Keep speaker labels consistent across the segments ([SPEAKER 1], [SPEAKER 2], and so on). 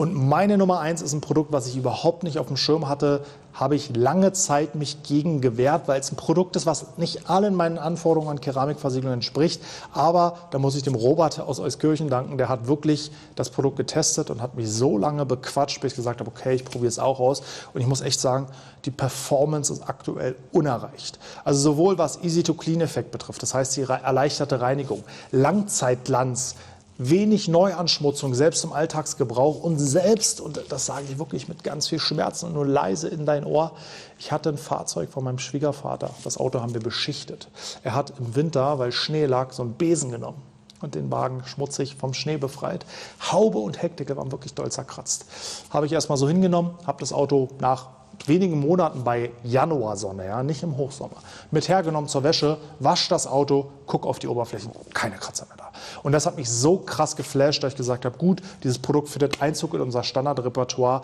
[SPEAKER 1] Und meine Nummer 1 ist ein Produkt, was ich überhaupt nicht auf dem Schirm hatte, habe ich lange Zeit mich gegen gewehrt, weil es ein Produkt ist, was nicht allen meinen Anforderungen an Keramikversiegelung entspricht. Aber da muss ich dem Robert aus Euskirchen danken, der hat wirklich das Produkt getestet und hat mich so lange bequatscht, bis ich gesagt habe, okay, ich probiere es auch aus. Und ich muss echt sagen, die Performance ist aktuell unerreicht. Also sowohl was Easy-to-Clean-Effekt betrifft, das heißt die erleichterte Reinigung, Langzeitglanz, wenig Neuanschmutzung, selbst im Alltagsgebrauch und selbst, und das sage ich wirklich mit ganz viel Schmerzen und nur leise in dein Ohr, ich hatte ein Fahrzeug von meinem Schwiegervater, das Auto haben wir beschichtet. Er hat im Winter, weil Schnee lag, so einen Besen genommen und den Wagen schmutzig vom Schnee befreit. Haube und Heckdecke waren wirklich doll zerkratzt. Habe ich erstmal so hingenommen, habe das Auto nach wenigen Monaten bei Januarsonne, ja, nicht im Hochsommer, mit hergenommen zur Wäsche, wasch das Auto, guck auf die Oberflächen, keine Kratzer mehr da. Und das hat mich so krass geflasht, dass ich gesagt habe, gut, dieses Produkt findet Einzug in unser Standardrepertoire,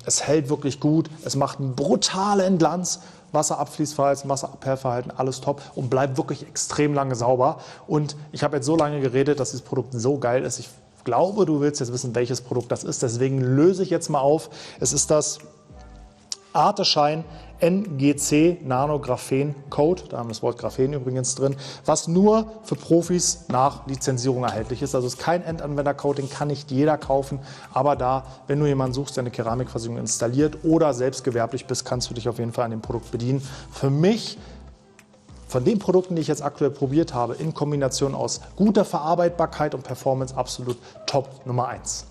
[SPEAKER 1] es hält wirklich gut, es macht einen brutalen Glanz, Wasserabfließverhalten, Wasserabperrverhalten, alles top und bleibt wirklich extrem lange sauber. Und ich habe jetzt so lange geredet, dass dieses Produkt so geil ist. Ich glaube, du willst jetzt wissen, welches Produkt das ist, deswegen löse ich jetzt mal auf. Es ist das Arteshine NGC Nanographen Code, da haben wir das Wort Graphen übrigens drin, was nur für Profis nach Lizenzierung erhältlich ist. Also es ist kein Endanwender-Code, den kann nicht jeder kaufen, aber da, wenn du jemanden suchst, der eine Keramikversiegelung installiert oder selbst gewerblich bist, kannst du dich auf jeden Fall an dem Produkt bedienen. Für mich, von den Produkten, die ich jetzt aktuell probiert habe, in Kombination aus guter Verarbeitbarkeit und Performance absolut Top Nummer 1.